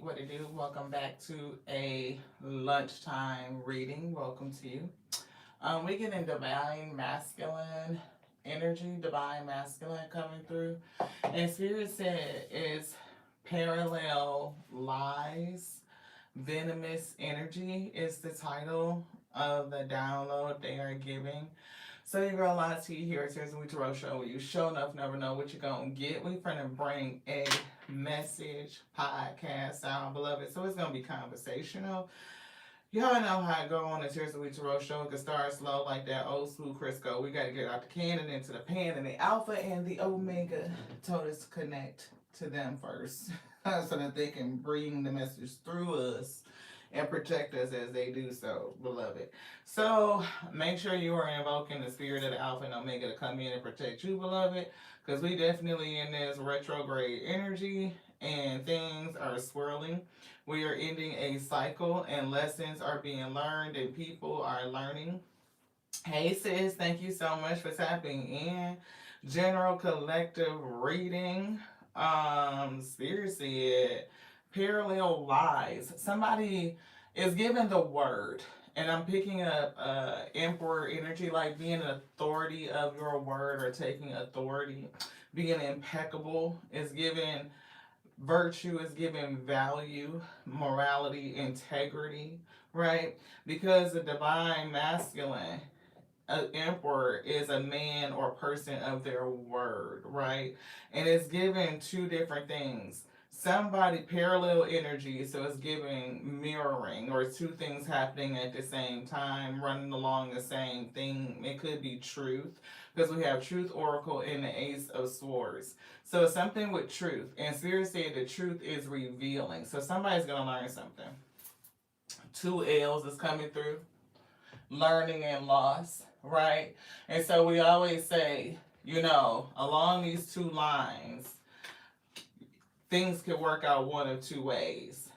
what it do? Welcome back to a lunchtime reading. Welcome to you. We get in divine masculine energy, divine masculine coming through. And Spirit said is parallel lies. Venomous energy is the title of the download they are giving. So you girl lie to you here. It's here's we Tarot show where you show enough never know what you're gonna get. We finna bring a message podcast sound beloved. So it's gonna be conversational. Y'all know how I go on the Tears of We Tarot show. It can start slow like that old school Crisco. We gotta get out the can and into the pan, and the alpha and the omega told us to connect to them first. So that they can bring the message through us and protect us as they do so, beloved. So make sure you are invoking the spirit of the Alpha and Omega to come in and protect you, beloved, because we definitely in this retrograde energy and things are swirling. We are ending a cycle and lessons are being learned and people are learning. Hey sis, thank you so much for tapping in. General collective reading. Spirit said parallel lies. Somebody is given the word, and I'm picking up emperor energy, like being an authority of your word or taking authority. Being impeccable is given virtue, is given value, morality, integrity, right? Because the divine masculine an emperor is a man or person of their word, right? And it's given two different things. Somebody parallel energy, so it's giving mirroring or two things happening at the same time, running along the same thing. It could be truth because we have truth oracle in the ace of swords. So it's something with truth. And Spirit said the truth is revealing. So somebody's going to learn something. Two L's is coming through, learning and loss, right? And so we always say, along these two lines, things could work out one of two ways.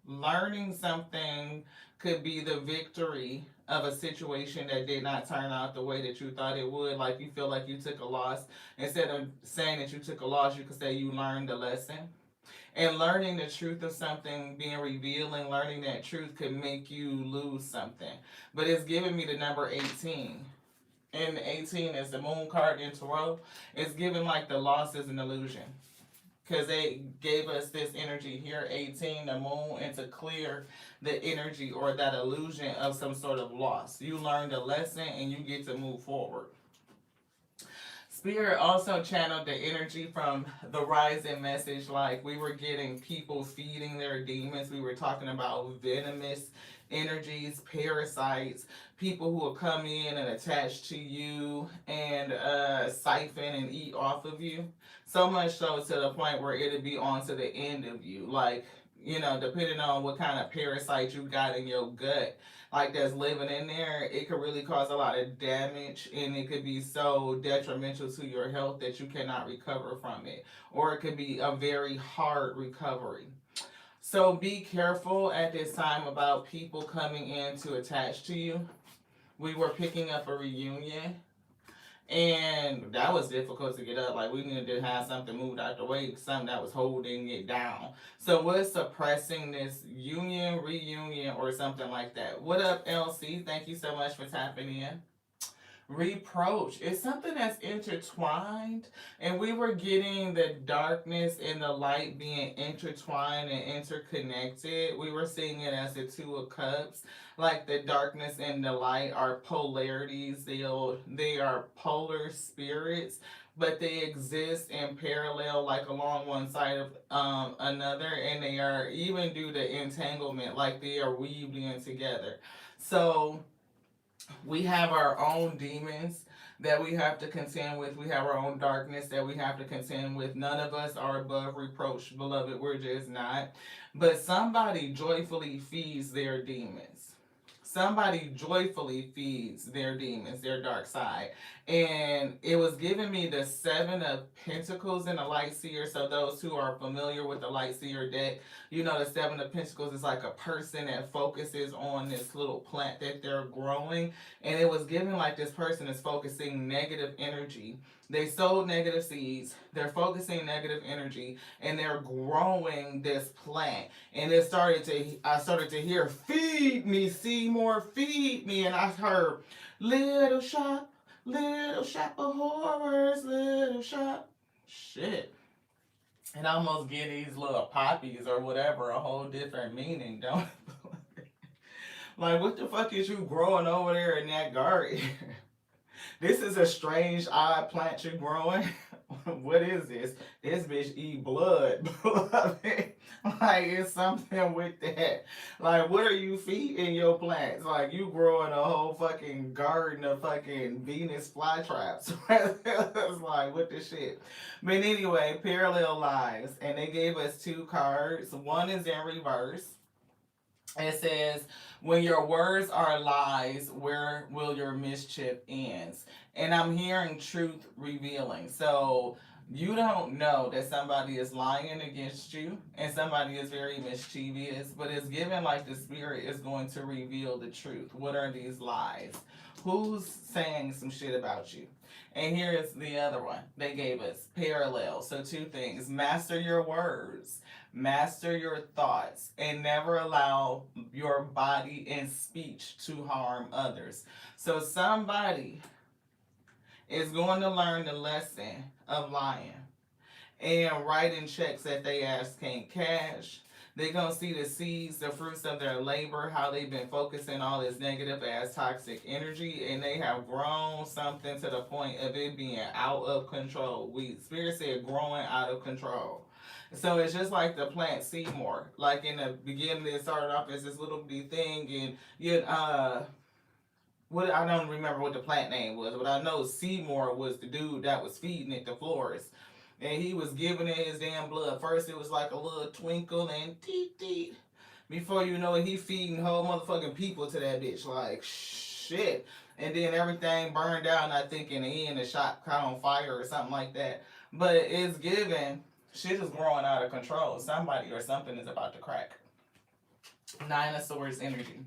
Learning something could be the victory of a situation that did not turn out the way that you thought it would. Like you feel like you took a loss. Instead of saying that you took a loss, you could say you learned a lesson. And learning the truth of something, being revealing, learning that truth could make you lose something. But it's giving me the number 18. And 18 is the moon card in Tarot. It's giving like the loss is an illusion. Because they gave us this energy here, 18, the moon, and to clear the energy or that illusion of some sort of loss. You learned a lesson and you get to move forward. Spirit also channeled the energy from the rising message, like we were getting people feeding their demons. We were talking about venomous energies, parasites, people who will come in and attach to you and siphon and eat off of you. So much so to the point where it'll be on to the end of you. Like, depending on what kind of parasite you got in your gut, like that's living in there, it could really cause a lot of damage and it could be so detrimental to your health that you cannot recover from it. Or it could be a very hard recovery. So be careful at this time about people coming in to attach to you. We were picking up a reunion and that was difficult to get up. Like we needed to have something moved out the way, something that was holding it down. So what's suppressing this union, reunion, or something like that? What up, LC? Thank you so much for tapping in. Reproach is something that's intertwined, and we were getting the darkness and the light being intertwined and interconnected. We were seeing it as the Two of Cups, like the darkness and the light are polarities. They are polar spirits, but they exist in parallel, like along one side of another, and they are even due to entanglement, like they are weaving together. So we have our own demons that we have to contend with. We have our own darkness that we have to contend with. None of us are above reproach, beloved. We're just not. But somebody joyfully feeds their demons. Somebody joyfully feeds their demons, their dark side. And it was giving me the Seven of Pentacles in the Light Seer. So those who are familiar with the Light Seer deck, the Seven of Pentacles is like a person that focuses on this little plant that they're growing. And it was giving like this person is focusing negative energy They sowed negative seeds. They're focusing negative energy, and they're growing this plant. And I started to hear, "Feed me, Seymour, feed me," and I heard, little shop of horrors, little shop." Shit. And I almost get these little poppies or whatever a whole different meaning, don't it? Like, what the fuck is you growing over there in that garden? This is a strange, odd plant you're growing. What is this? This bitch eat blood. Like, it's something with that. Like, what are you feeding your plants? Like, you growing a whole fucking garden of fucking Venus flytraps. It's like, what the shit? But anyway, parallel lives. And they gave us two cards. One is in reverse. It says, "When your words are lies, where will your mischief end?" And I'm hearing truth revealing. So you don't know that somebody is lying against you and somebody is very mischievous, but it's given like the spirit is going to reveal the truth. What are these lies? Who's saying some shit about you? And here's the other one they gave us parallel. So, two things: master your words, master your thoughts, and never allow your body and speech to harm others. So, somebody is going to learn the lesson of lying and writing checks that they ass can't cash. They're going to see the seeds, the fruits of their labor, how they've been focusing all this negative ass toxic energy, and they have grown something to the point of it being out of control. Spirit said growing out of control. So it's just like the plant Seymour. Like in the beginning, it started off as this little bitty thing, and what I don't remember what the plant name was, but I know Seymour was the dude that was feeding it the florist. And he was giving it his damn blood. First it was like a little twinkle and teet teet. Before you know it, he feeding whole motherfucking people to that bitch. Like shit. And then everything burned down, I think in the end the shop caught on fire or something like that. But it's given, shit is growing out of control. Somebody or something is about to crack. Nine of Swords energy.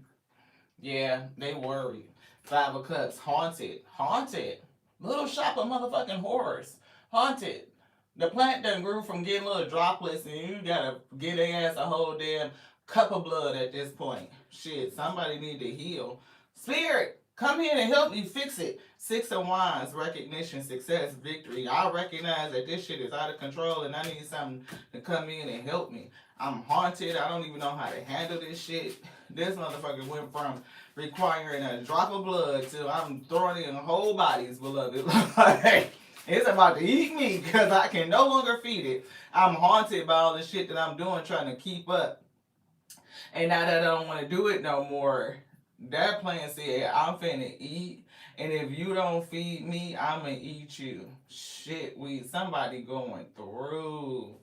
Yeah, they worried. Five of Cups, haunted. Haunted. Little shop of motherfucking horrors. Haunted. The plant done grew from getting little droplets, and you gotta get their ass a whole damn cup of blood at this point. Shit, somebody need to heal. Spirit, come in and help me fix it. Six of Wands, recognition, success, victory. I recognize that this shit is out of control, and I need something to come in and help me. I'm haunted. I don't even know how to handle this shit. This motherfucker went from requiring a drop of blood to I'm throwing it in whole bodies, beloved. Like, it's about to eat me because I can no longer feed it. I'm haunted by all the shit that I'm doing trying to keep up. And now that I don't want to do it no more, that plan said, I'm finna eat. And if you don't feed me, I'm going to eat you. Shit, somebody going through.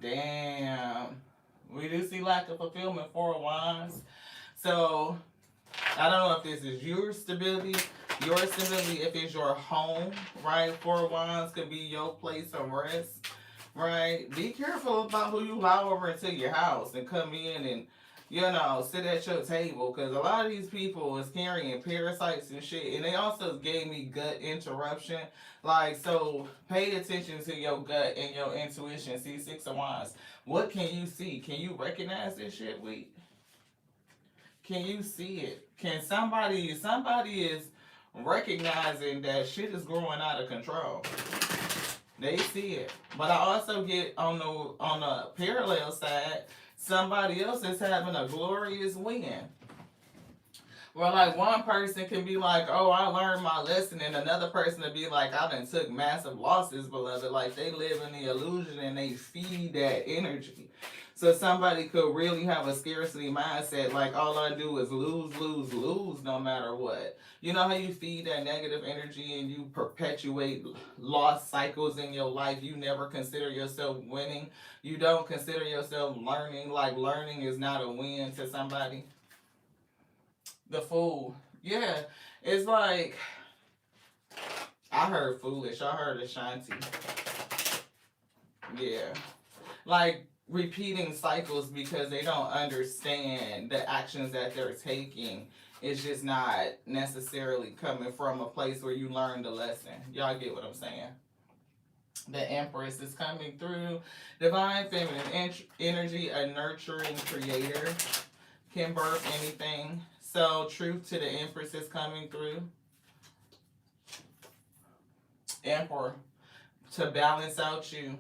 Damn. We do see lack of fulfillment, Four of Wands. So, I don't know if this is your stability, if it's your home, right? Four of Wands could be your place of rest, right? Be careful about who you allow over into your house and come in and, sit at your table, because a lot of these people is carrying parasites and shit, and they also gave me gut interruption. Like, so pay attention to your gut and your intuition. See, Six of Wands. What can you see? Can you recognize this shit, Wheat? Can you see it? Can somebody is recognizing that shit is growing out of control. They see it. But I also get on the parallel side, somebody else is having a glorious win. Well, like one person can be like, "Oh, I learned my lesson," and another person to be like, "I done took massive losses, beloved." Like they live in the illusion and they feed that energy. So somebody could really have a scarcity mindset, like all I do is lose, lose, lose no matter what. You know how you feed that negative energy and you perpetuate lost cycles in your life? You never consider yourself winning. You don't consider yourself learning, like learning is not a win to somebody. The Fool. Yeah, it's like, I heard foolish, I heard Ashanti. Yeah. Like, repeating cycles because they don't understand the actions that they're taking. It's just not necessarily coming from a place where you learn the lesson. Y'all get what I'm saying? The Empress is coming through. Divine feminine energy, a nurturing creator, can birth anything. So truth to the Empress is coming through. Emperor, to balance out you.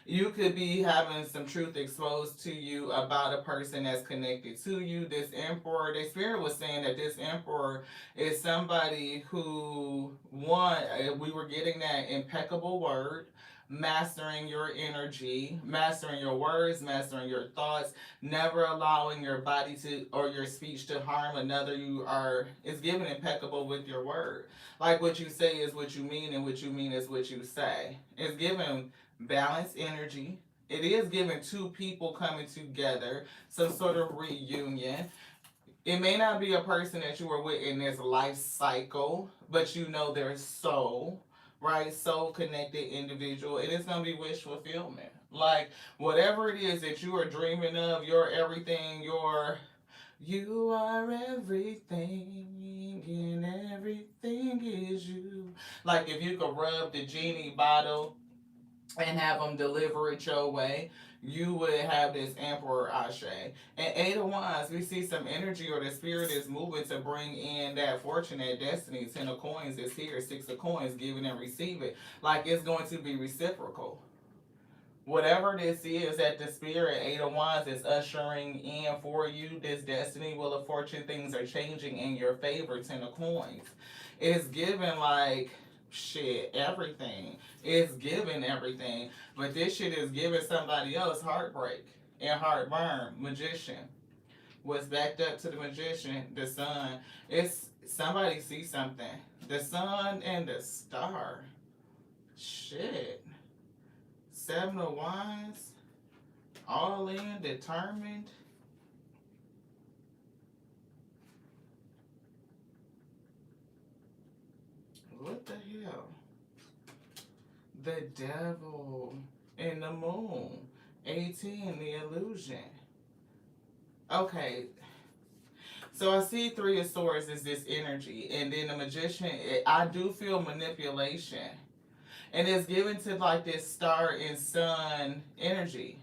You could be having some truth exposed to you about a person that's connected to you. This emperor, the spirit was saying that this emperor is somebody who, one, we were getting that impeccable word, mastering your energy, mastering your words, mastering your thoughts, never allowing your body to or your speech to harm another. You are, it's given impeccable with your word. Like what you say is what you mean, and what you mean is what you say. It's given balanced energy. It is giving two people coming together, some sort of reunion. It may not be a person that you were with in this life cycle, but you know their soul, right? Soul connected individual. It is going to be wish fulfillment. Like whatever it is that you are dreaming of, your everything, you are everything, and everything is you. Like if you could rub the genie bottle and have them deliver it your way, you would have this Emperor Ashe. And Eight of Wands, we see some energy or the spirit is moving to bring in that fortune, that destiny. Ten of Coins is here, Six of Coins, giving and receiving. Like it's going to be reciprocal. Whatever this is that the spirit, Eight of Wands, is ushering in for you, this destiny, Wheel of Fortune, things are changing in your favor, Ten of Coins. It's given like shit, everything. It's giving everything. But this shit is giving somebody else heartbreak and heartburn. Magician. What's backed up to the magician, the sun. It's somebody see something. The sun and the star. Shit. Seven of Wands. All in, determined. What the hell? The devil and the moon. 18, the illusion. Okay. So I see Three of Swords is this energy. And then the magician, I do feel manipulation. And it's given to like this star and sun energy.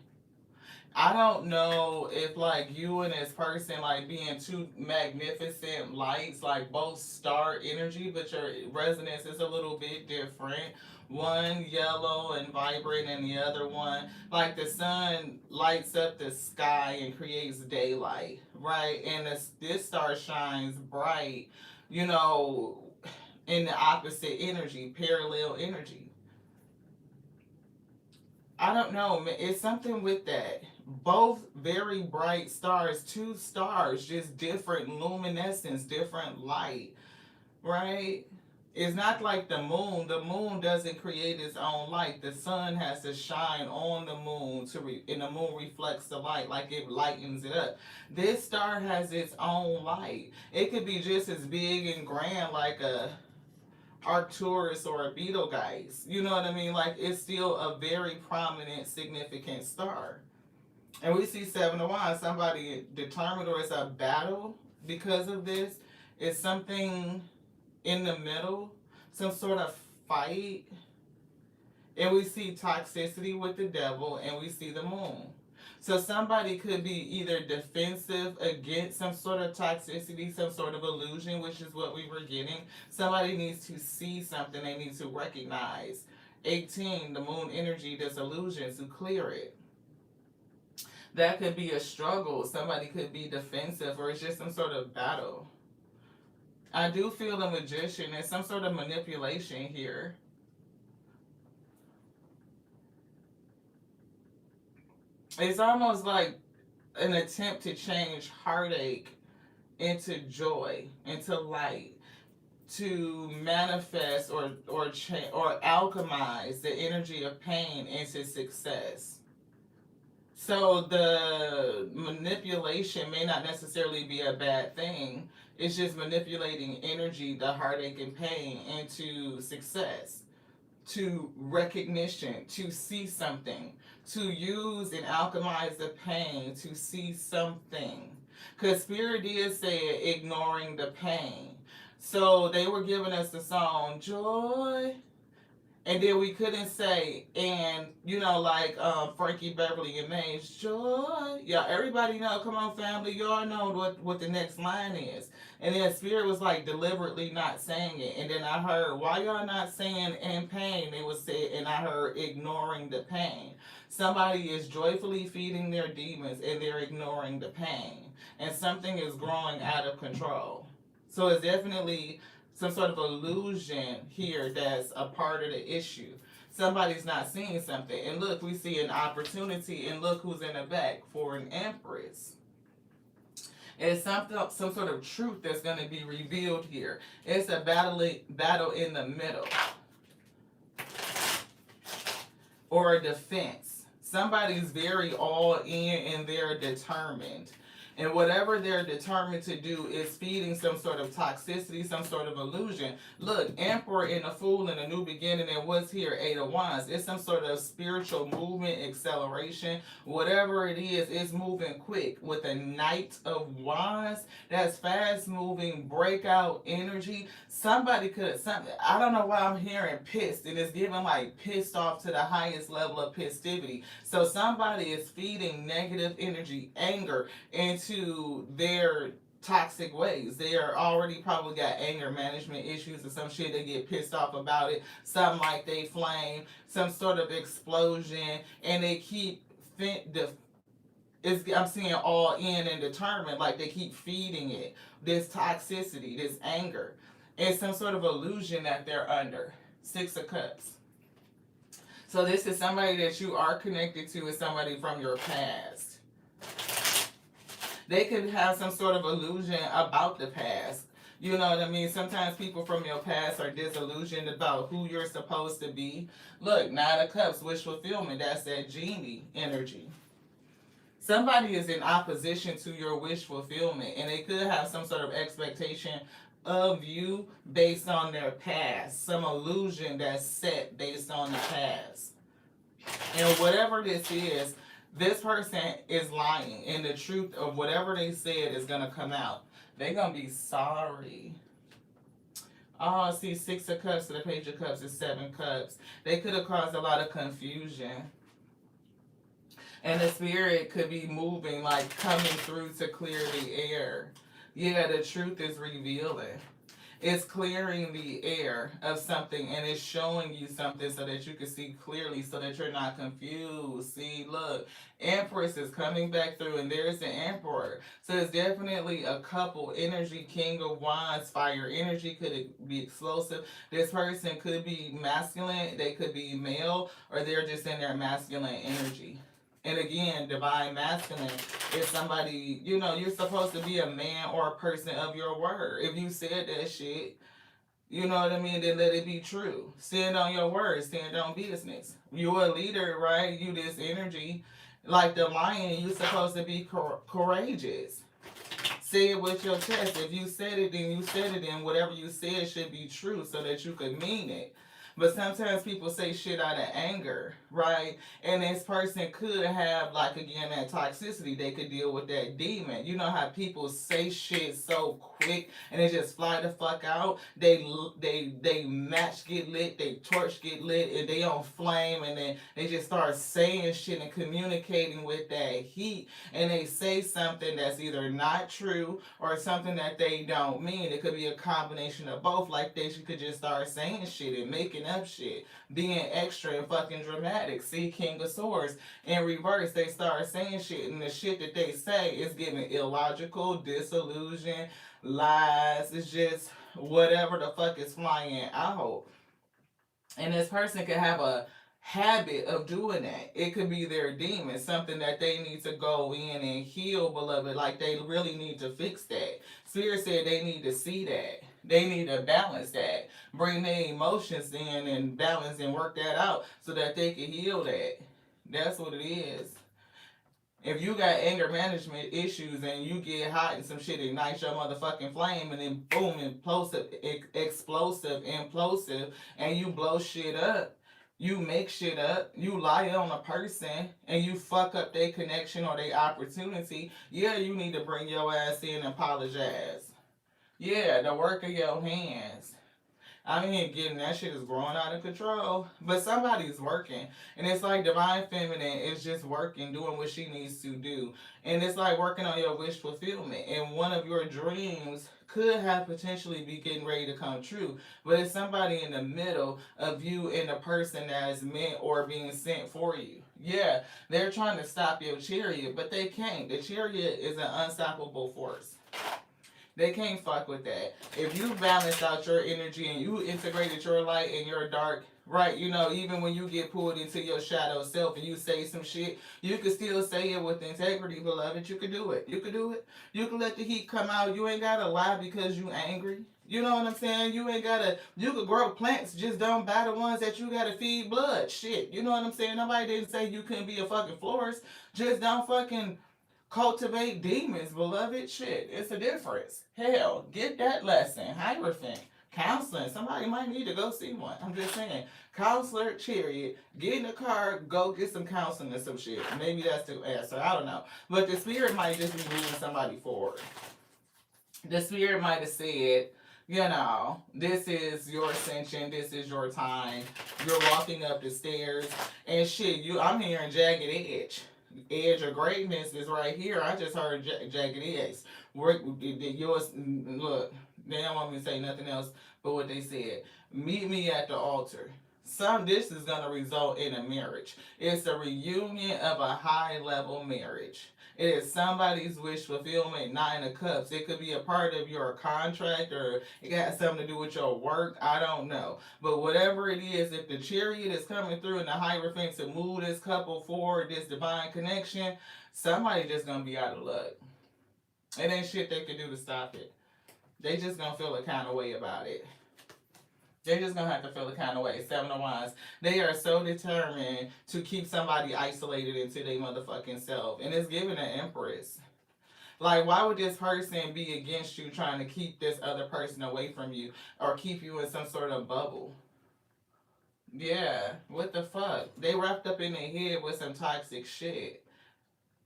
I don't know if like you and this person like being two magnificent lights, like both star energy, but your resonance is a little bit different. One yellow and vibrant, and the other one, like the sun lights up the sky and creates daylight, right? And this star shines bright, you know, in the opposite energy, parallel energy. I don't know. It's something with that. Both very bright stars, two stars, just different luminescence, different light, right? It's not like the moon. The moon doesn't create its own light. The sun has to shine on the moon and the moon reflects the light, like it lightens it up. This star has its own light. It could be just as big and grand, like a Arcturus or a Betelgeuse. You know what I mean? Like it's still a very prominent, significant star. And we see Seven of Wands, somebody determined, or it's a battle because of this. It's something in the middle, some sort of fight. And we see toxicity with the devil, and we see the moon. So somebody could be either defensive against some sort of toxicity, some sort of illusion, which is what we were getting. Somebody needs to see something, they need to recognize. 18, the moon energy, this illusion, to clear it. That could be a struggle. Somebody could be defensive, or it's just some sort of battle. I do feel the magician. There's some sort of manipulation here. It's almost like an attempt to change heartache into joy, into light, to manifest or change or alchemize the energy of pain into success. So the manipulation may not necessarily be a bad thing. It's just manipulating energy, the heartache and pain, into success, to recognition, to see something, to use and alchemize the pain, to see something. Because Spirit did say ignoring the pain. So they were giving us the song Joy And then we couldn't say, and like Frankie Beverly and Maze, joy. Yeah, everybody know. Come on, family, y'all know what the next line is. And then Spirit was like deliberately not saying it. And then I heard, why y'all not saying in pain? They would say, and I heard ignoring the pain. Somebody is joyfully feeding their demons, and they're ignoring the pain, and something is growing out of control. So it's definitely some sort of illusion here that's a part of the issue. Somebody's not seeing something. And look, we see an opportunity, and look who's in the back for an empress. It's some sort of truth that's going to be revealed here. It's a battle in the middle, or a defense. Somebody's very all in and they're determined. And whatever they're determined to do is feeding some sort of toxicity, some sort of illusion. Look, Emperor and the Fool in a new beginning, and what's here? Eight of Wands. It's some sort of spiritual movement, acceleration. Whatever it is, it's moving quick. With a Knight of Wands, that's fast moving, breakout energy. Somebody could, I don't know why I'm hearing pissed, and it's giving like pissed off to the highest level of festivity. So somebody is feeding negative energy, anger, into their toxic ways. They are already probably got anger management issues or some shit. They get pissed off about it. Something like they flame, some sort of explosion, and they keep I'm seeing all in and determined, like they keep feeding it this toxicity, this anger. It's some sort of illusion that they're under. Six of Cups. So this is somebody that you are connected to, is somebody from your past. They could have some sort of illusion about the past. You know what I mean? Sometimes people from your past are disillusioned about who you're supposed to be. Look, Nine of Cups, wish fulfillment. That's that genie energy. Somebody is in opposition to your wish fulfillment, and they could have some sort of expectation of you based on their past. Some illusion that's set based on the past. And whatever this person is lying, and the truth of whatever they said is going to come out. They're going to be sorry. Oh, see, Six of Cups to the Page of Cups is Seven Cups. They could have caused a lot of confusion. And the Spirit could be moving, like coming through to clear the air. Yeah, the truth is revealing. It's clearing the air of something, and it's showing you something so that you can see clearly, so that you're not confused. See, look, Empress is coming back through, and there's the Emperor. So it's definitely a couple energy. King of Wands, fire energy, could be explosive. This person could be masculine, they could be male, or they're just in their masculine energy. And again, divine masculine is somebody, you're supposed to be a man or a person of your word. If you said that shit, you know what I mean, then let it be true. Stand on your word, stand on business. You're a leader, right? You this energy. Like the lion, you're supposed to be courageous. Say it with your chest. If you said it, then you said it, and whatever you said should be true so that you could mean it. But sometimes people say shit out of anger, right? And this person could have, like, again, that toxicity. They could deal with that demon. You know how people say shit so quick and they just fly the fuck out? They match get lit, they torch get lit, and they on flame, and then they just start saying shit and communicating with that heat. And they say something that's either not true or something that they don't mean. It could be a combination of both. Like they could just start saying shit and making up shit, being extra and fucking dramatic. See, King of Swords in reverse, they start saying shit, and the shit that they say is giving illogical, disillusion, lies. It's just whatever the fuck is flying out. And this person could have a habit of doing that. It could be their demon, something that they need to go in and heal, beloved. Like they really need to fix that. Spirit said they need to see that. They need to balance that. Bring their emotions in and balance and work that out so that they can heal that. That's what it is. If you got anger management issues and you get hot and some shit ignites your motherfucking flame, and then boom, explosive, implosive, and you blow shit up, you make shit up, you lie on a person, and you fuck up their connection or their opportunity, yeah, you need to bring your ass in and apologize. Yeah, the work of your hands. I mean, getting that shit is growing out of control. But somebody's working. And it's like Divine Feminine is just working, doing what she needs to do. And it's like working on your wish fulfillment. And one of your dreams could have potentially be getting ready to come true. But it's somebody in the middle of you and the person that is meant or being sent for you. Yeah, they're trying to stop your chariot, but they can't. The chariot is an unstoppable force. They can't fuck with that. If you balance out your energy and you integrated your light and your dark, right, you know, even when you get pulled into your shadow self and you say some shit, you can still say it with integrity, beloved. You can do it. You can do it. You can let the heat come out. You ain't gotta lie because you angry. You know what I'm saying? You ain't gotta. You could grow plants, just don't buy the ones that you gotta feed blood. Shit. You know what I'm saying? Nobody didn't say you couldn't be a fucking florist. Just don't fucking cultivate demons, beloved. Shit, it's a difference. Hell, get that lesson. Hierophant. Counseling. Somebody might need to go see one. I'm just saying. Counselor, chariot, get in the car, go get some counseling or some shit. Maybe that's the answer. I don't know. But the spirit might just be moving somebody forward. The spirit might have said, you know, this is your ascension, this is your time. You're walking up the stairs, and shit, I'm hearing jagged edge. Edge of greatness is right here. I just heard jagged edge. Yours, look, they don't want me to say nothing else but what they said. Meet me at the altar. This is going to result in a marriage. It's a reunion of a high level marriage. It is somebody's wish fulfillment, Nine of Cups. It could be a part of your contract or it got something to do with your work. I don't know. But whatever it is, if the chariot is coming through and the Hierophant to move this couple forward, this divine connection, somebody just going to be out of luck. It ain't shit they can do to stop it. They just going to feel a kind of way about it. They're just gonna have to feel the kind of way. Seven of Wands. They are so determined to keep somebody isolated into their motherfucking self. And it's giving an Empress. Like, why would this person be against you trying to keep this other person away from you or keep you in some sort of bubble? Yeah, what the fuck? They wrapped up in their head with some toxic shit.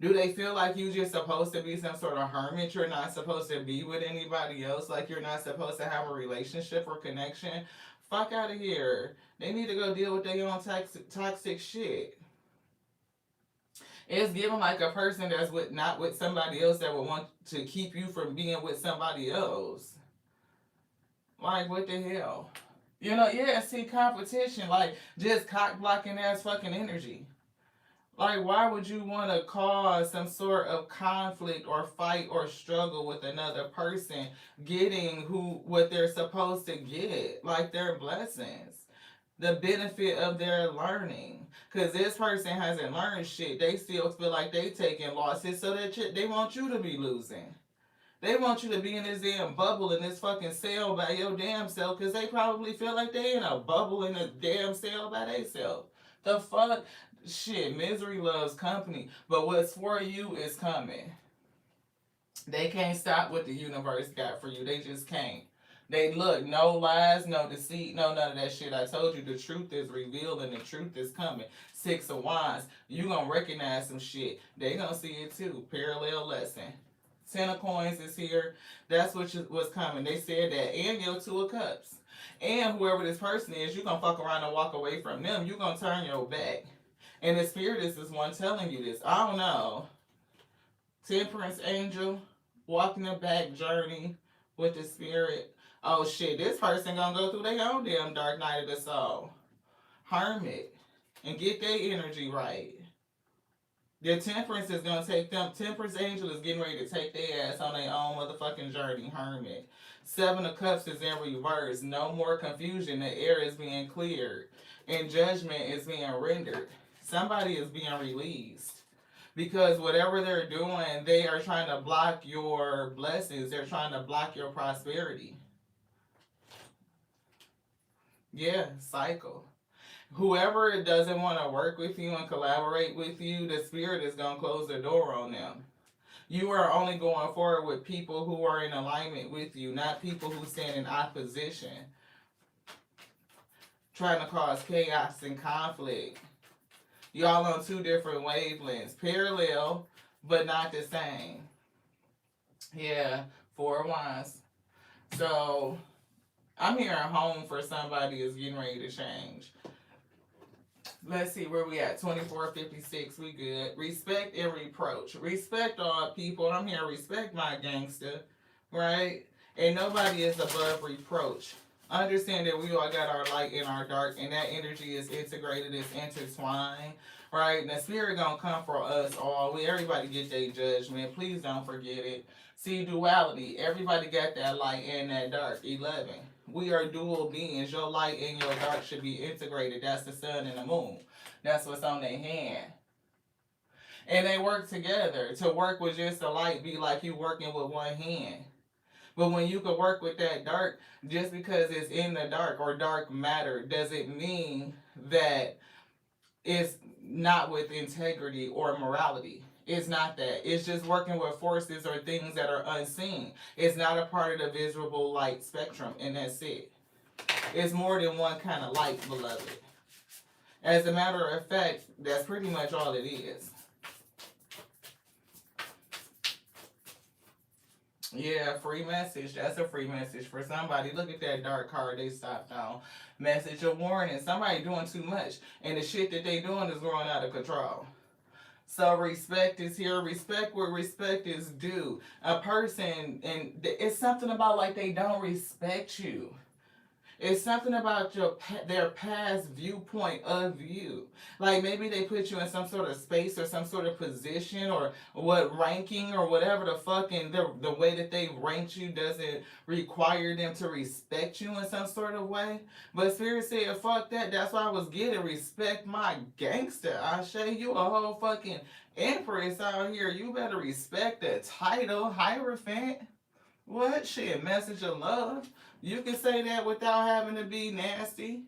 Do they feel like you just supposed to be some sort of hermit? You're not supposed to be with anybody else? Like you're not supposed to have a relationship or connection? Fuck out of here. They need to go deal with their own toxic shit. It's given like a person that's not with somebody else that would want to keep you from being with somebody else. Like, what the hell? You know, yeah, see, competition, like, just cock blocking ass fucking energy. Like, why would you want to cause some sort of conflict or fight or struggle with another person getting what they're supposed to get, like their blessings, the benefit of their learning? Because this person hasn't learned shit. They still feel like they taking losses, so that they want you to be losing. They want you to be in this damn bubble in this fucking cell by your damn self because they probably feel like they in a bubble in a damn cell by themselves. The fuck? Shit, misery loves company. But what's for you is coming. They can't stop what the universe got for you. They just can't. They look, no lies, no deceit, no none of that shit. I told you the truth is revealed and the truth is coming. Six of Wands, you gonna recognize some shit. They gonna see it too. Parallel lesson. Ten of Coins is here. That's what's coming. They said that. And your Two of Cups. And whoever this person is, you gonna fuck around and walk away from them. You gonna turn your back. And the spirit is this one telling you this. I don't know. Temperance angel, walking the back journey with the spirit. Oh shit, this person gonna go through their own damn dark night of the soul. Hermit. And get their energy right. Their temperance is gonna take them. Temperance angel is getting ready to take their ass on their own motherfucking journey. Hermit. Seven of Cups is in reverse. No more confusion. The air is being cleared. And judgment is being rendered. Somebody is being released. Because whatever they're doing, they are trying to block your blessings. They're trying to block your prosperity. Yeah, cycle. Whoever doesn't want to work with you and collaborate with you, the spirit is going to close the door on them. You are only going forward with people who are in alignment with you, not people who stand in opposition, trying to cause chaos and conflict. Y'all on two different wavelengths, parallel, but not the same. Yeah, Four of Wands. So, I'm hearing home for somebody is getting ready to change. Let's see where we at. 2456. We good. Respect and reproach. Respect all people. I'm here. Respect my gangster. Right? And nobody is above reproach. Understand that we all got our light and our dark, and that energy is integrated, it's intertwined. Right? And the spirit gonna come for us all. Everybody get their judgment. Please don't forget it. See, duality. Everybody got that light and that dark. 11. We are dual beings. Your light and your dark should be integrated. That's the sun and the moon. That's what's on their hand. And they work together. To work with just the light be like you working with one hand. But when you can work with that dark, just because it's in the dark or dark matter, doesn't mean that it's not with integrity or morality. It's not that. It's just working with forces or things that are unseen. It's not a part of the visible light spectrum, and that's it. It's more than one kind of light, beloved. As a matter of fact, that's pretty much all it is. Yeah, free message. That's a free message for somebody. Look at that dark card they stopped on. Message of warning. Somebody doing too much. And the shit that they doing is growing out of control. So respect is here. Respect where respect is due. A person, and it's something about like they don't respect you. It's something about their past viewpoint of you. Like maybe they put you in some sort of space or some sort of position or what ranking or whatever the fuck, and the way that they ranked you doesn't require them to respect you in some sort of way. But Spirit said, fuck that. That's why I was getting respect my gangster. I show you a whole fucking empress out here. You better respect the title, Hierophant. What shit? Message of love. You can say that without having to be nasty.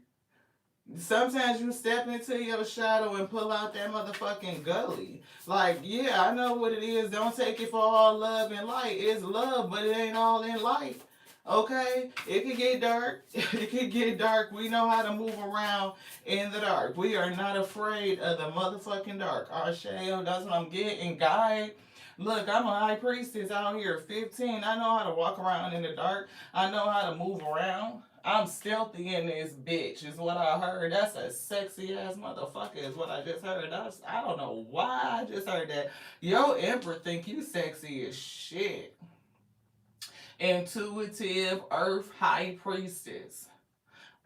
Sometimes you step into your shadow and pull out that motherfucking gully. Like, yeah, I know what it is. Don't take it for all love and light. It's love, but it ain't all in light. Okay? It can get dark. It can get dark. We know how to move around in the dark. We are not afraid of the motherfucking dark. Arshayo, that's what I'm getting. Guide. Look, I'm a high priestess out here, 15. I know how to walk around in the dark. I know how to move around. I'm stealthy in this bitch, is what I heard. That's a sexy ass motherfucker, is what I just heard. I don't know why I just heard that. Yo, Emperor think you sexy as shit. Intuitive Earth High Priestess.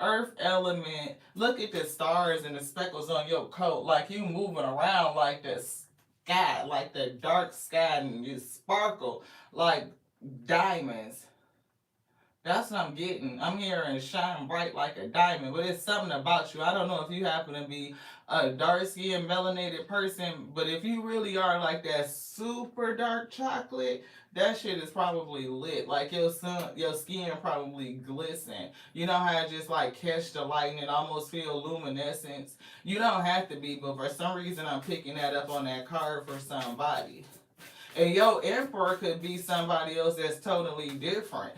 Earth element. Look at the stars and the speckles on your coat. Like you moving around like this sky, like the dark sky, and you sparkle like diamonds. That's what I'm getting. I'm hearing shine bright like a diamond, but it's something about you. I don't know if you happen to be a dark skinned melanated person, but if you really are like that super dark chocolate, that shit is probably lit. Like your skin probably glisten. You know how it just like catch the light and it almost feel luminescence. You don't have to be, but for some reason I'm picking that up on that card for somebody. And yo, Emperor could be somebody else that's totally different.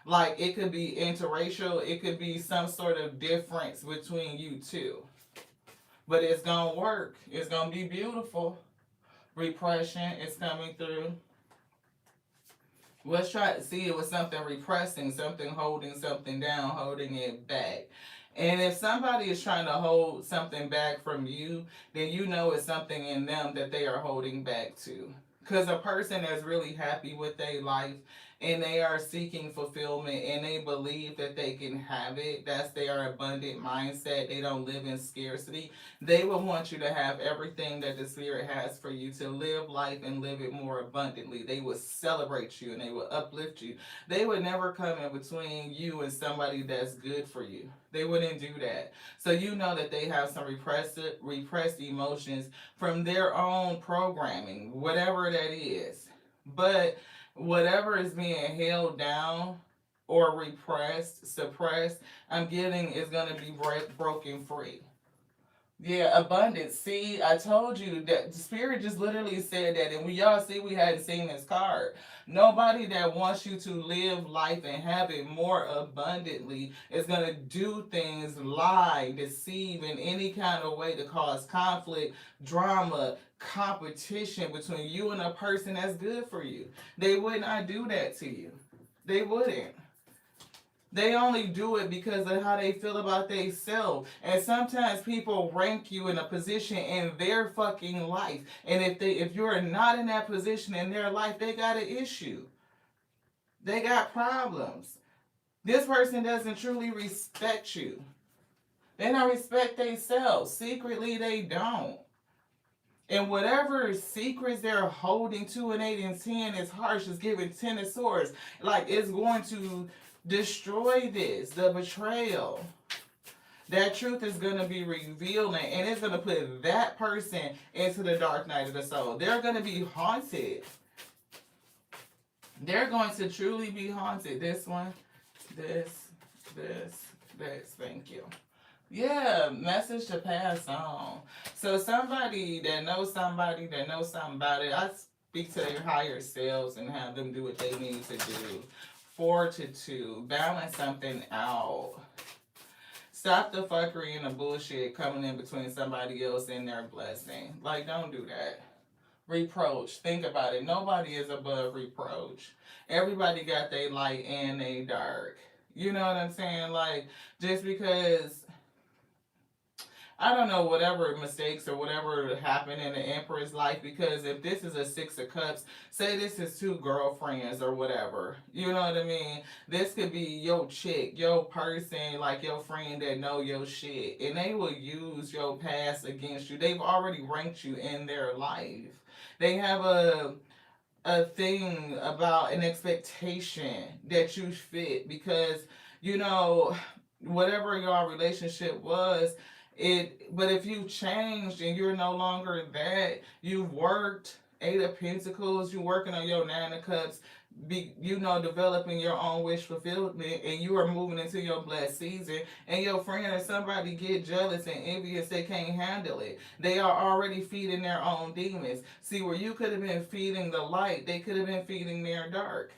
Like it could be interracial, it could be some sort of difference between you two. But it's gonna work. It's gonna be beautiful. Repression is coming through. Let's try to see it with something repressing, something holding something down, holding it back. And if somebody is trying to hold something back from you, then you know it's something in them that they are holding back to. Because a person that's really happy with their life and they are seeking fulfillment and they believe that they can have it, that's their abundant mindset. They don't live in scarcity. They will want you to have everything that the Spirit has for you to live life and live it more abundantly. They will celebrate you and they will uplift you. They would never come in between you and somebody that's good for you. They wouldn't do that. So you know that they have some repressed emotions from their own programming, whatever that is. But whatever is being held down or repressed, suppressed, I'm getting is going to be broken free. Yeah, abundance. See, I told you that the Spirit just literally said that, and we all see we hadn't seen this card. Nobody that wants you to live life and have it more abundantly is going to do things, lie, deceive in any kind of way to cause conflict, drama, competition between you and a person that's good for you. They would not do that to you. They wouldn't. They only do it because of how they feel about themselves. And sometimes people rank you in a position in their fucking life. And if you're not in that position in their life, they got an issue. They got problems. This person doesn't truly respect you. They don't respect themselves. Secretly, they don't. And whatever secrets they're holding to an 8 and 10 is harsh, is giving 10 of swords. Like, it's going to destroy this, the betrayal. That truth is going to be revealing, and it's going to put that person into the dark night of the soul. They're going to be haunted. They're going to truly be haunted. This one, this, this. Thank you. Yeah, message to pass on. So somebody that knows somebody that knows something about it, I speak to their higher selves and have them do what they need to do. Fortitude, balance something out. Stop the fuckery and the bullshit coming in between somebody else and their blessing. Like, don't do that. Reproach. Think about it. Nobody is above reproach. Everybody got their light and their dark. You know what I'm saying? Like, just because I don't know, whatever mistakes or whatever happened in the Emperor's life, because if this is a Six of Cups, say this is two girlfriends or whatever, you know what I mean? This could be your chick, your person, like your friend that know your shit, and they will use your past against you. They've already ranked you in their life. They have a thing about an expectation that you fit because, you know, whatever your relationship was, but if you changed and you're no longer that, you've worked 8 of Pentacles, you're working on your 9 of Cups, developing your own wish fulfillment, and you are moving into your blessed season, and your friend or somebody get jealous and envious, they can't handle it. They are already feeding their own demons. See, where you could have been feeding the light, they could have been feeding their dark.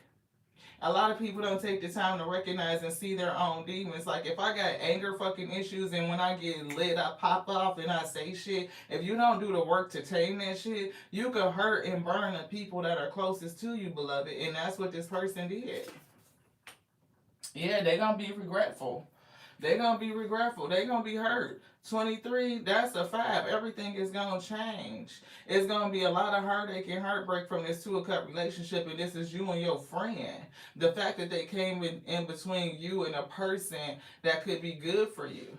A lot of people don't take the time to recognize and see their own demons. Like, if I got anger fucking issues and when I get lit, I pop off and I say shit. If you don't do the work to tame that shit, you could hurt and burn the people that are closest to you, beloved. And that's what this person did. Yeah, they gonna be regretful. They gonna be regretful. They gonna be hurt. 23, that's a 5. Everything is gonna change. It's gonna be a lot of heartache and heartbreak from this 2 of Cup relationship, and this is you and your friend. The fact that they came in between you and a person that could be good for you.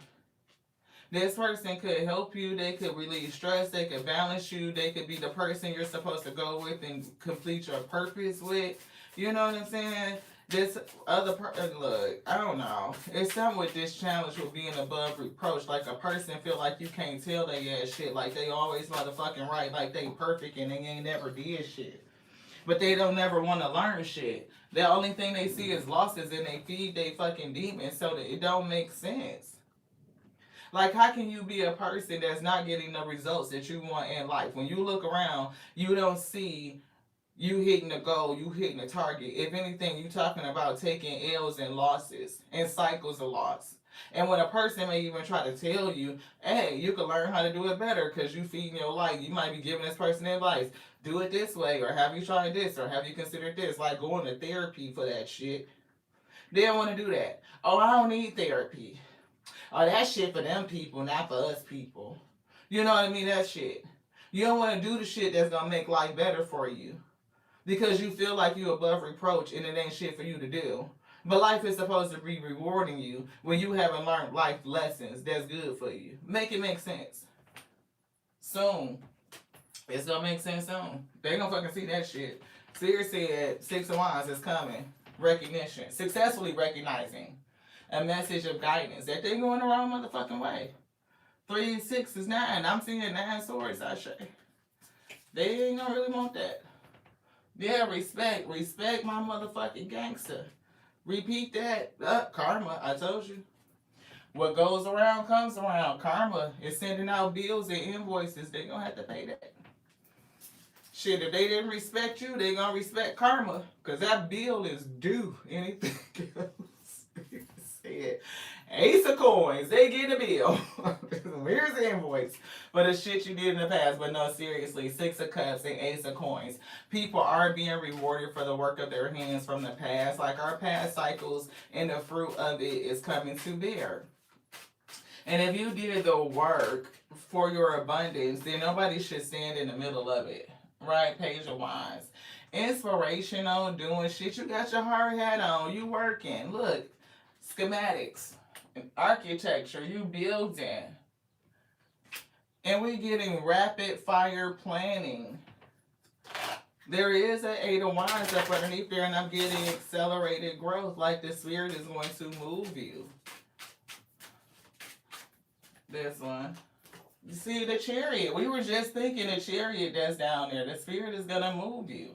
This person could help you. They could relieve stress. They could balance you. They could be the person you're supposed to go with and complete your purpose with. You know what I'm saying? This other person, look, I don't know. It's something with this challenge with being above reproach. Like, a person feel like you can't tell they ass shit. Like, they always motherfucking right. Like, they perfect and they ain't never did shit. But they don't never want to learn shit. The only thing they see is losses and they feed they fucking demons, so that it don't make sense. Like, how can you be a person that's not getting the results that you want in life? When you look around, you don't see you hitting the goal, you hitting the target. If anything, you talking about taking L's and losses and cycles of loss. And when a person may even try to tell you, hey, you can learn how to do it better because you feeding your life, you might be giving this person advice. Do it this way, or have you tried this, or have you considered this? Like going to therapy for that shit. They don't want to do that. Oh, I don't need therapy. Oh, that shit for them people, not for us people. You know what I mean? That shit. You don't want to do the shit that's going to make life better for you because you feel like you above reproach and it ain't shit for you to do. But life is supposed to be rewarding you when you haven't learned life lessons that's good for you. Make it make sense. Soon. It's gonna make sense soon. They gonna fucking see that shit. Seer said 6 of Wands is coming. Recognition. Successfully recognizing a message of guidance that they're going the wrong motherfucking way. 3 and 6 is 9. I'm seeing 9 swords, I say. They ain't gonna really want that. Yeah, respect. Respect my motherfucking gangster. Repeat that. Karma, I told you. What goes around comes around. Karma is sending out bills and invoices. They gonna have to pay that. Shit, if they didn't respect you, they gonna respect karma. Because that bill is due. Anything else said. Ace of coins, they get a bill. Here's the invoice for the shit you did in the past. But no, seriously, Six of Cups and Ace of Coins. People are being rewarded for the work of their hands from the past. Like our past cycles, and the fruit of it is coming to bear. And if you did the work for your abundance, then nobody should stand in the middle of it. Right? Page of Wands. Inspirational, doing shit. You got your hard hat on. You working. Look, schematics, architecture. You building. And we getting rapid fire planning. There is an Eight of Wands up underneath there, and I'm getting accelerated growth. Like the spirit is going to move you. This one. You see the Chariot. We were just thinking the Chariot that's down there. The spirit is going to move you.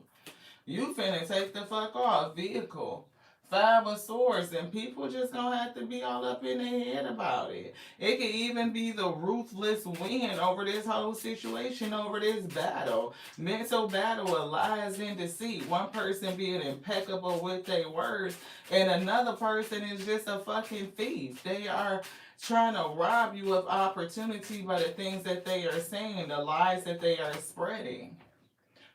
You finna take the fuck off. Vehicle. Five of Swords. And people just gonna have to be all up in their head about it. It could even be the ruthless win over this whole situation, over this battle. Mental battle of lies and deceit. One person being impeccable with their words, and another person is just a fucking thief. They are trying to rob you of opportunity by the things that they are saying, the lies that they are spreading.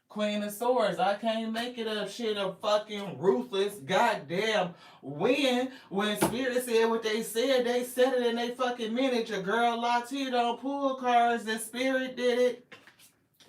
Queen of Swords, I can't make it up. Shit, a fucking ruthless goddamn win. When Spirit said what they said it and they fucking meant it. Your girl Lottie don't pull cards. The Spirit did it.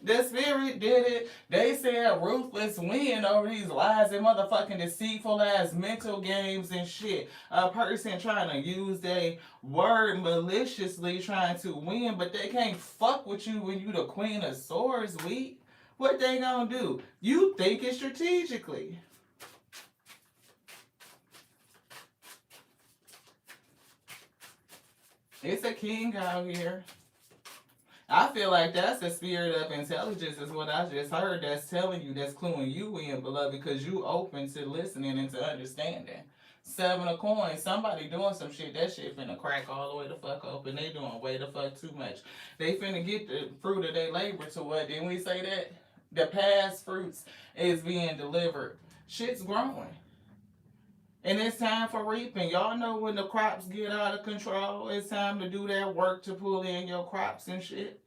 The Spirit did it. They said ruthless win over these lies and motherfucking deceitful ass mental games and shit. A person trying to use their word maliciously trying to win, but they can't fuck with you when you the Queen of Swords, weak. What they gonna do? You think it strategically. It's a king out here. I feel like that's the spirit of intelligence is what I just heard that's telling you, that's cluing you in, beloved, because you open to listening and to understanding. Seven of Coins, somebody doing some shit, that shit finna crack all the way the fuck open. They doing way the fuck too much. They finna get the fruit of their labor to what? Didn't we say that? The past fruits is being delivered. Shit's growing. And it's time for reaping. Y'all know when the crops get out of control, it's time to do that work to pull in your crops and shit.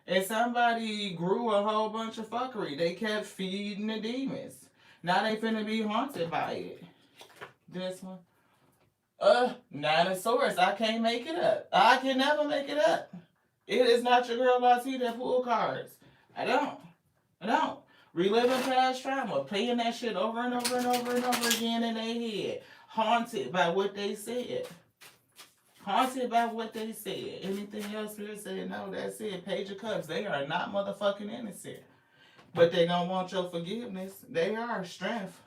And somebody grew a whole bunch of fuckery. They kept feeding the demons. Now they finna be haunted by it. This one. Nine of Swords. I can't make it up. I can never make it up. It is not your girl Lottie that pull cards. I don't. Reliving past trauma, playing that shit over and over and over and over again in their head. Haunted by what they said. Haunted by what they said. Anything else Spirit said, no, that's it. Page of Cups. They are not motherfucking innocent. But they don't want your forgiveness. They are strength.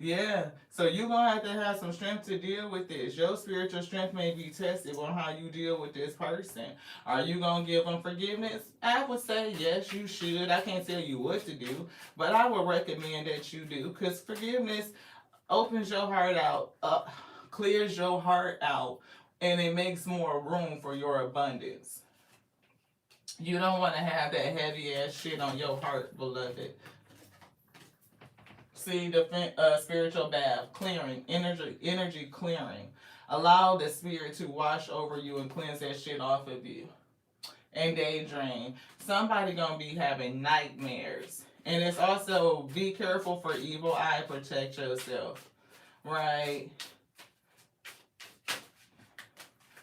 Yeah, so you're going to have some strength to deal with this. Your spiritual strength may be tested on how you deal with this person. Are you going to give them forgiveness? I would say yes, you should. I can't tell you what to do, but I would recommend that you do, because forgiveness opens your heart out, clears your heart out, and it makes more room for your abundance. You don't want to have that heavy ass shit on your heart, beloved. See the spiritual bath, clearing, energy clearing. Allow the spirit to wash over you and cleanse that shit off of you. And daydream. Somebody gonna be having nightmares. And it's also, be careful for evil eye, protect yourself. Right?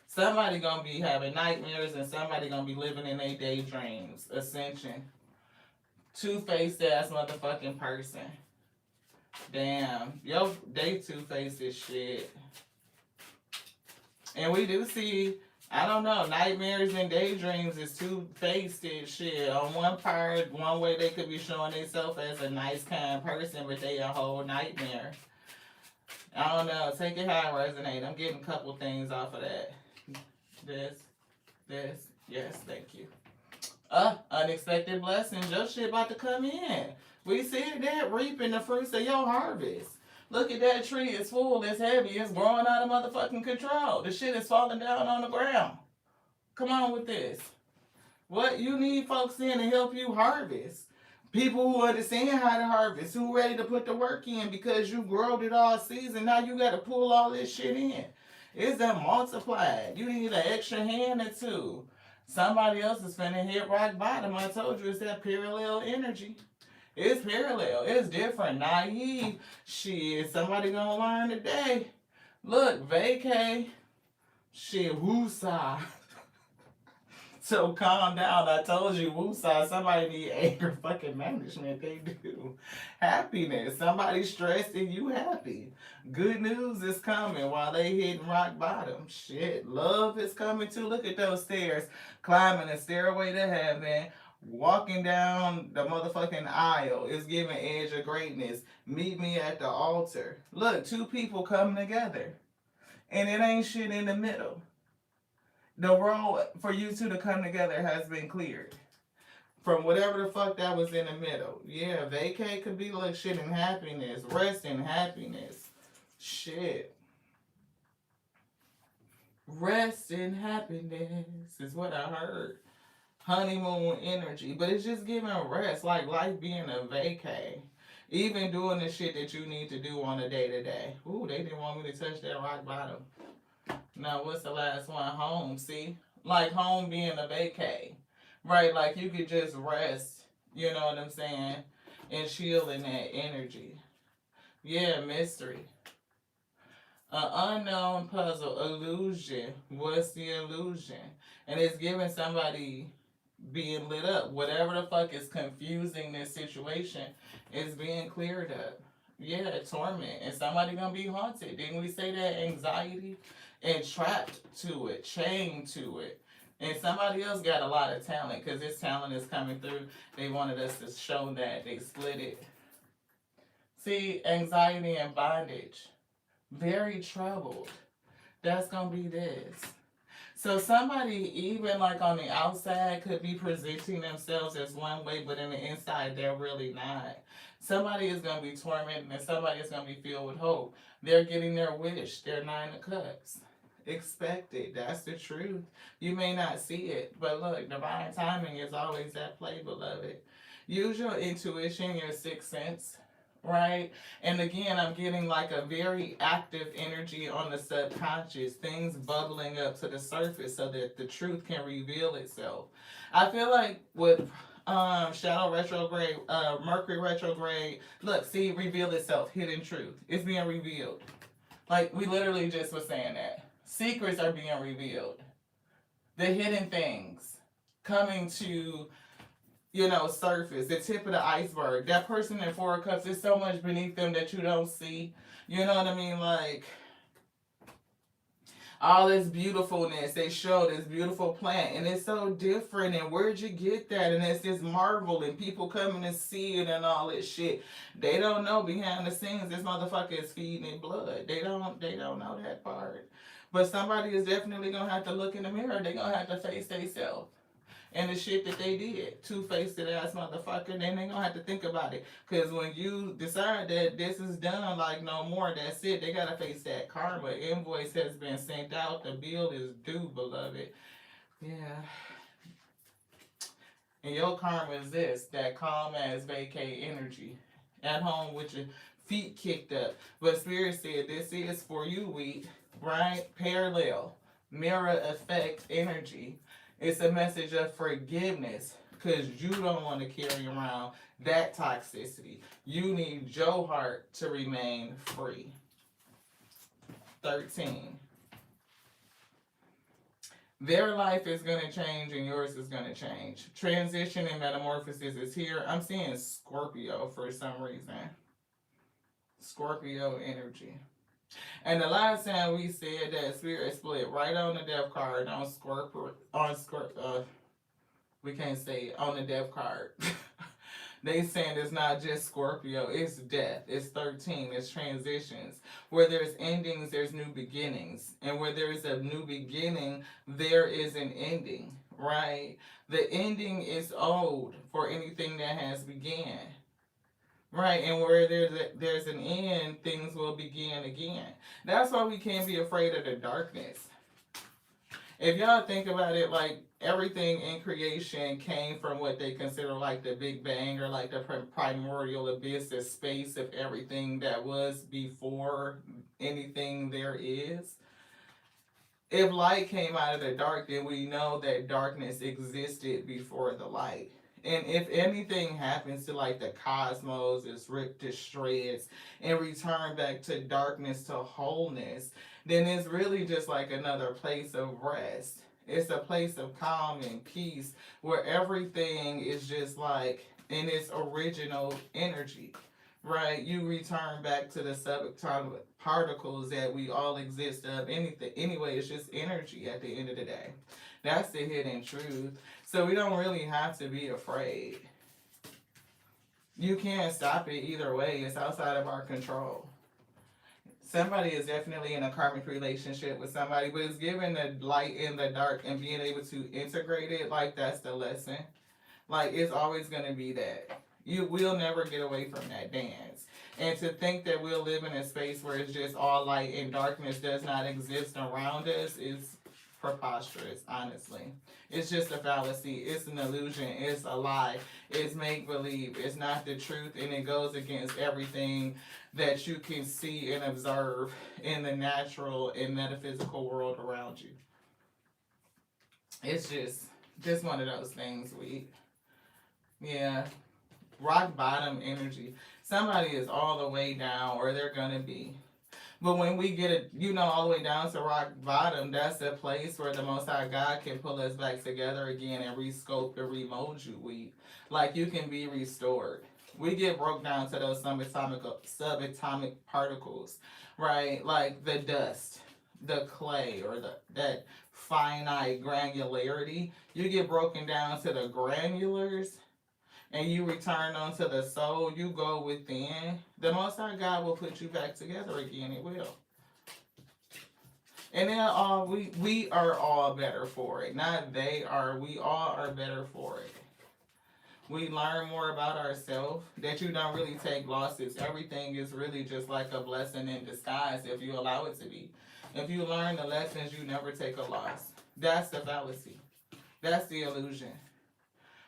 Somebody gonna be having nightmares and somebody gonna be living in their daydreams. Ascension. Two-faced ass motherfucking person. Damn, yo, they two-faced this shit. And we do see, I don't know, nightmares and daydreams is two-faced shit. On one part, one way they could be showing themselves as a nice, kind person, but they a whole nightmare. I don't know, take it how it resonates. I'm getting a couple things off of that. This, yes, thank you. Unexpected blessings. Your shit about to come in. We see that reaping the fruits of your harvest. Look at that tree. It's full. It's heavy. It's growing out of motherfucking control. The shit is falling down on the ground. Come on with this. What you need folks in to help you harvest. People who understand how to harvest. Who ready to put the work in because you growed it all season. Now you got to pull all this shit in. It's done multiplied. You need an extra hand or two. Somebody else is finna hit rock bottom. I told you it's that parallel energy. It's parallel. It's different. Naive. Shit, somebody gonna learn today. Look, vacay. Shit, woosah. So calm down. I told you, woosah. Somebody need anger fucking management. They do. Happiness. Somebody stressed and you happy. Good news is coming while they hitting rock bottom. Shit. Love is coming too. Look at those stairs. Climbing the stairway to heaven. Walking down the motherfucking aisle is giving edge of greatness. Meet me at the altar. Look, two people coming together. And it ain't shit in the middle. The road for you two to come together has been cleared from whatever the fuck that was in the middle. Yeah, vacate could be like shit and happiness, rest and happiness. Shit. Rest and happiness is what I heard. Honeymoon energy, but it's just giving rest, like life being a vacay. Even doing the shit that you need to do on a day to day. Ooh, they didn't want me to touch that rock bottom. Now, what's the last one? Home, see? Like home being a vacay. Right? Like you could just rest, you know what I'm saying? And chill in that energy. Yeah, mystery. An unknown puzzle, illusion. What's the illusion? And it's giving somebody being lit up. Whatever the fuck is confusing this situation is being cleared up. Yeah, torment. And somebody gonna be haunted. Didn't we say that? Anxiety? And trapped to it, chained to it. And somebody else got a lot of talent because this talent is coming through. They wanted us to show that. They split it. See, anxiety and bondage. Very troubled. That's gonna be this. So somebody, even like on the outside, could be presenting themselves as one way, but in the inside, they're really not. Somebody is gonna be tormented, and somebody is gonna be filled with hope. They're getting their wish. They're 9 of Cups. Expect it. That's the truth. You may not see it, but look, divine timing is always at play, beloved. Use your intuition, your sixth sense, right? And again, I'm getting like a very active energy on the subconscious, things bubbling up to the surface so that the truth can reveal itself. I feel like with shadow retrograde, Mercury retrograde, look, see, reveal itself, hidden truth. It's being revealed. Like we literally just was saying that. Secrets are being revealed. The hidden things coming to, surface, the tip of the iceberg. That person in 4 of Cups is so much beneath them that you don't see. You know what I mean? Like, all this beautifulness, they show this beautiful plant, and it's so different, and where'd you get that? And it's this marvel, and people coming to see it and all this shit. They don't know behind the scenes this motherfucker is feeding it blood. They don't know that part. But somebody is definitely gonna have to look in the mirror. They gonna have to face themselves and the shit that they did. Two-faced ass motherfucker. Then they gonna have to think about it. Cause when you decide that this is done, like no more, that's it. They gotta face that karma. Invoice has been sent out. The bill is due, beloved. Yeah. And your karma is this, that calm ass vacay energy. At home with your feet kicked up. But Spirit said this is for you, wheat, right? Parallel. Mirror effect energy. It's a message of forgiveness because you don't want to carry around that toxicity. You need your heart to remain free. 13. Their life is going to change and yours is going to change. Transition and metamorphosis is here. I'm seeing Scorpio for some reason. Scorpio energy. And the last time we said that Spirit split right on the death card on we can't say it, on the death card. They saying it's not just Scorpio, it's death, it's 13, it's transitions. Where there's endings, there's new beginnings. And where there is a new beginning, there is an ending, right? The ending is old for anything that has began. Right, and where there's an end, things will begin again. That's why we can't be afraid of the darkness. If y'all think about it, like everything in creation came from what they consider like the Big Bang or like the primordial abyss, the space of everything that was before anything there is. If light came out of the dark, then we know that darkness existed before the light. And if anything happens to like the cosmos is ripped to shreds and returned back to darkness to wholeness, then it's really just like another place of rest. It's a place of calm and peace where everything is just like in its original energy, right? You return back to the subatomic particles that we all exist of. Anything, anyway, it's just energy at the end of the day. That's the hidden truth. So we don't really have to be afraid. You can't stop it either way. It's outside of our control. Somebody is definitely in a karmic relationship with somebody, but it's giving the light and the dark and being able to integrate it. Like that's the lesson. Like it's always gonna be that. You will never get away from that dance. And to think that we'll live in a space where it's just all light and darkness does not exist around us is preposterous, honestly. It's just a fallacy. It's an illusion. It's a lie. It's make believe. It's not the truth, and it goes against everything that you can see and observe in the natural and metaphysical world around you. It's just one of those things yeah, rock bottom energy. Somebody is all the way down, or they're gonna be. But when we get it, all the way down to rock bottom, that's the place where the Most High God can pull us back together again and rescope and remold you. Like you can be restored. We get broke down to those subatomic particles, right? Like the dust, the clay, or that finite granularity. You get broken down to the granulars and you return unto the soul, you go within, the Most High God will put you back together again. It will. And then we are all better for it. Not they are, we all are better for it. We learn more about ourselves, that you don't really take losses. Everything is really just like a blessing in disguise if you allow it to be. If you learn the lessons, you never take a loss. That's the fallacy. That's the illusion.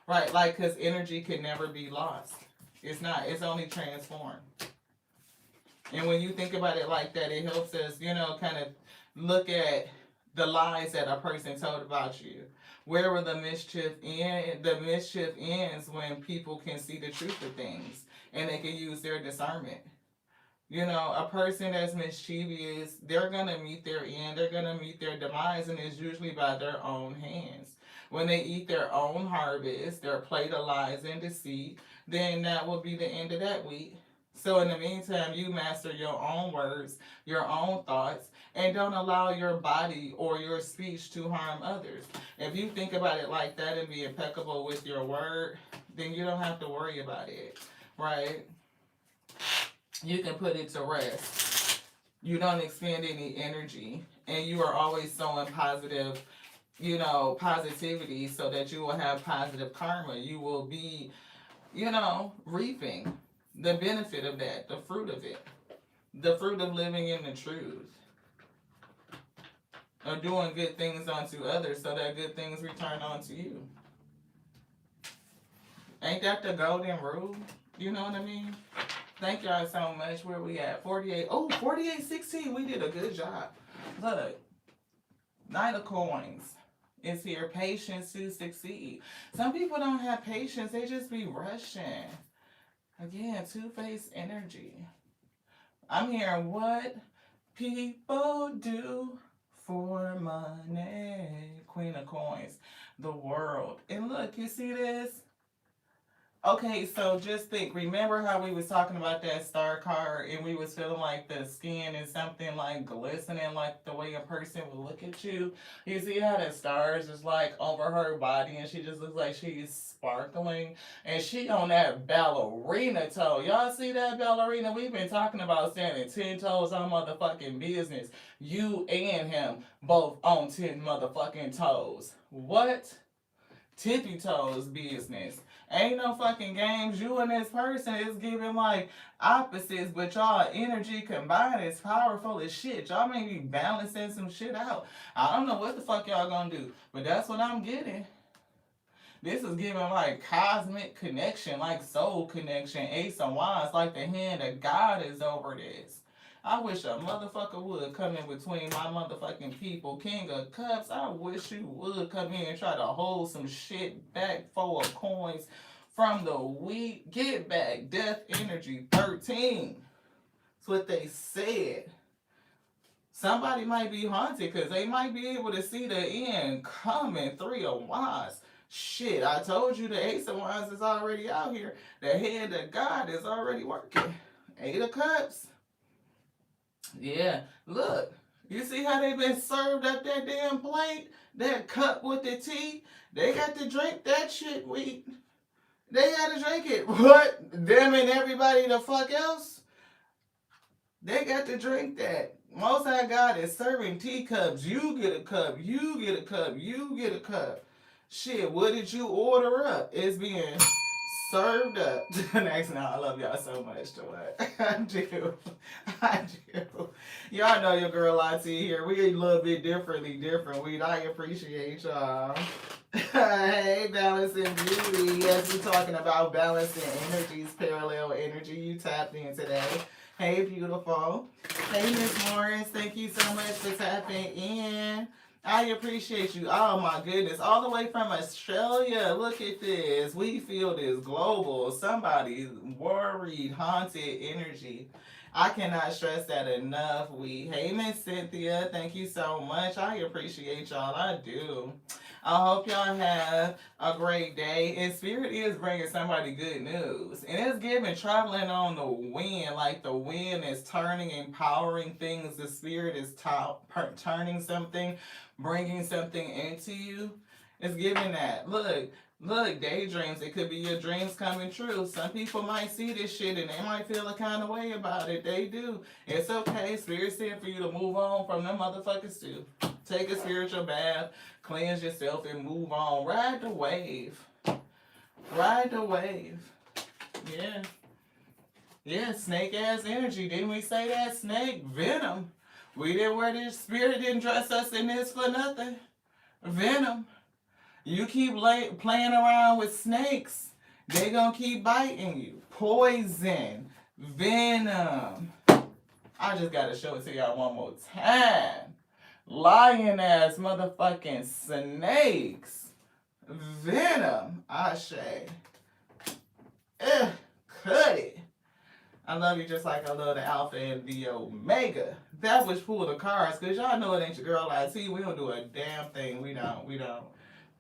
Right, like, because energy can never be lost. It's not, it's only transformed. And when you think about it like that, it helps us, kind of look at the lies that a person told about you. Where will the mischief end? The mischief ends when people can see the truth of things and they can use their discernment. A person that's mischievous, they're going to meet their end, they're going to meet their demise, and it's usually by their own hands. When they eat their own harvest, their plate of lies and deceit, then that will be the end of that wheat. So in the meantime, you master your own words, your own thoughts, and don't allow your body or your speech to harm others. If you think about it like that and be impeccable with your word, then you don't have to worry about it, right? You can put it to rest. You don't expend any energy, and you are always sowing positive, positivity so that you will have positive karma. You will be, reaping the benefit of that, the fruit of it, the fruit of living in the truth, of doing good things unto others so that good things return unto you. Ain't that the golden rule? You know what I mean? Thank y'all so much. Where we at? 48. Oh, 4816. We did a good job. Look. Knight of Coins is here. Patience to succeed. Some people don't have patience. They just be rushing. Again, two-faced energy. I'm hearing what people do for money. Queen of Coins. The world. And look, you see this? Okay, so just think. Remember how we was talking about that star card and we was feeling like the skin is something like glistening, like the way a person would look at you? You see how the stars is like over her body and she just looks like she's sparkling? And she on that ballerina toe. Y'all see that ballerina? We've been talking about standing 10 toes on motherfucking business. You and him both on 10 motherfucking toes. What? Tippy toes business. Ain't no fucking games. You and this person is giving like opposites, but y'all energy combined is powerful as shit. Y'all may be balancing some shit out. I don't know what the fuck y'all gonna do, but that's what I'm getting. This is giving like cosmic connection, like soul connection, Ace of Wands, like the hand of God is over this. I wish a motherfucker would come in between my motherfucking people. King of Cups, I wish you would come in and try to hold some shit back full of coins from the week. Get back. Death Energy 13. That's what they said. Somebody might be haunted because they might be able to see the end coming. Three of Wands. Shit, I told you the Ace of Wands is already out here. The hand of God is already working. Eight of Cups. Yeah, look. You see how they been served up that damn plate? That cup with the tea? They got to drink that shit. They got to drink it. What? Them and everybody the fuck else? They got to drink that. Most High God is serving teacups. You get a cup. You get a cup. You get a cup. Shit, what did you order up? It's being served up. Next, now I love y'all so much. To what I do, I do. Y'all know your girl IT here. We a little bit different. I appreciate y'all. Hey, balancing beauty. As we talking about balancing energies, parallel energy, you tapped in today. Hey, beautiful. Hey, Miss Morris. Thank you so much for tapping in. I appreciate you. Oh my goodness. All the way from Australia. Look at this. We feel this global. Somebody's worried, haunted energy. I cannot stress that enough. Hey, Miss Cynthia. Thank you so much. I appreciate y'all. I do. I hope y'all have a great day. And Spirit is bringing somebody good news. And it's giving traveling on the wind. Like the wind is turning, empowering things. The Spirit is turning something, bringing something into you. It's giving that. Look, daydreams. It could be your dreams coming true. Some people might see this shit and they might feel a kind of way about it. They do. It's okay. Spirit said for you to move on from them motherfuckers too. Take a spiritual bath, cleanse yourself, and move on. Ride the wave. Ride the wave. Yeah. Yeah, snake ass energy. Didn't we say that? Snake venom. We didn't wear this. Spirit didn't dress us in this for nothing. Venom. You keep playing around with snakes, they gonna keep biting you. Poison. Venom. I just gotta show it to y'all one more time. Lying ass motherfucking snakes. Venom. Ashe. Cut it. I love you just like I love the Alpha and the Omega. That was pull the cards, because y'all know it ain't your girl IT. We don't do a damn thing. We don't.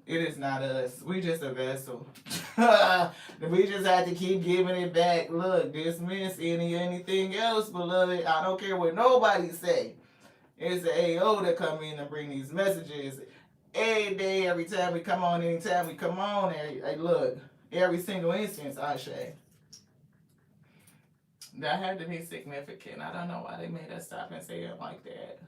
It is not us. We just a vessel. We just have to keep giving it back. Look, dismiss anything else, beloved. I don't care what nobody say. It's the AO that come in and bring these messages every day, every time we come on, anytime we come on. Look, every single instance, I say. That had to be significant. I don't know why they made us stop and say it like that.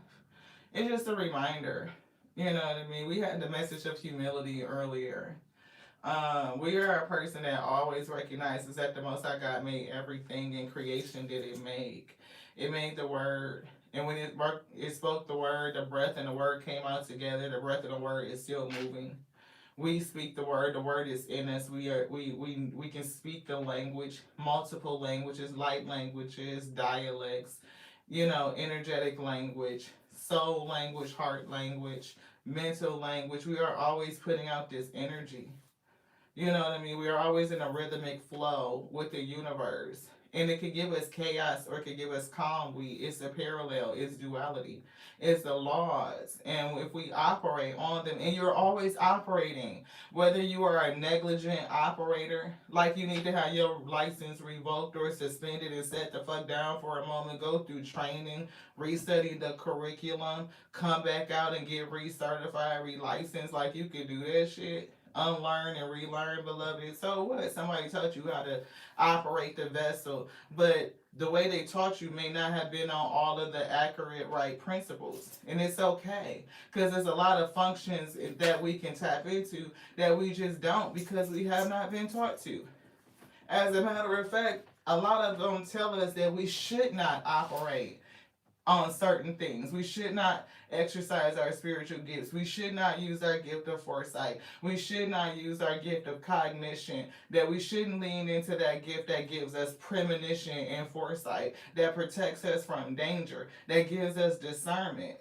It's just a reminder. You know what I mean? We had the message of humility earlier. We are a person that always recognizes that the Most High God made everything in creation that it made. It made the word. And when it spoke the word, the breath and the word came out together. The breath and the word is still moving. We speak the word is in us. We can speak the language, multiple languages, light languages, dialects, energetic language, soul language, heart language, mental language. We are always putting out this energy. You know what I mean? We are always in a rhythmic flow with the universe. And it could give us chaos or it could give us calm. It's a parallel. It's duality. It's the laws. And if we operate on them, and you're always operating, whether you are a negligent operator, like you need to have your license revoked or suspended and set the fuck down for a moment, go through training, restudy the curriculum, come back out and get recertified, relicensed, like you could do that shit. Unlearn and relearn, beloved. So what? Somebody taught you how to operate the vessel, but the way they taught you may not have been on all of the accurate right principles. And it's okay, because there's a lot of functions that we can tap into that we just don't, because we have not been taught to. As a matter of fact, a lot of them tell us that we should not operate on certain things. We should not exercise our spiritual gifts. We should not use our gift of foresight. We should not use our gift of cognition. That we shouldn't lean into that gift that gives us premonition and foresight, that protects us from danger, that gives us discernment.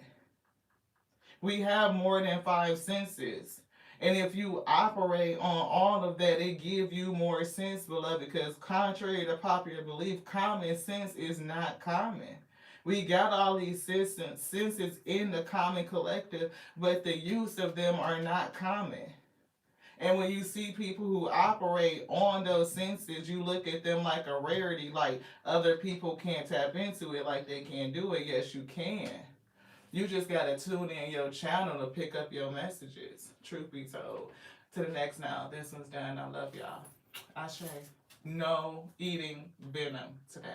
We have more than five senses. And if you operate on all of that, it give you more sense, beloved, because contrary to popular belief, common sense is not common. We got all these senses in the common collective, but the use of them are not common. And when you see people who operate on those senses, you look at them like a rarity, like other people can't tap into it like they can do it. Yes, you can. You just gotta tune in your channel to pick up your messages. Truth be told. To the next now. This one's done. I love y'all. Ashe. No eating venom today.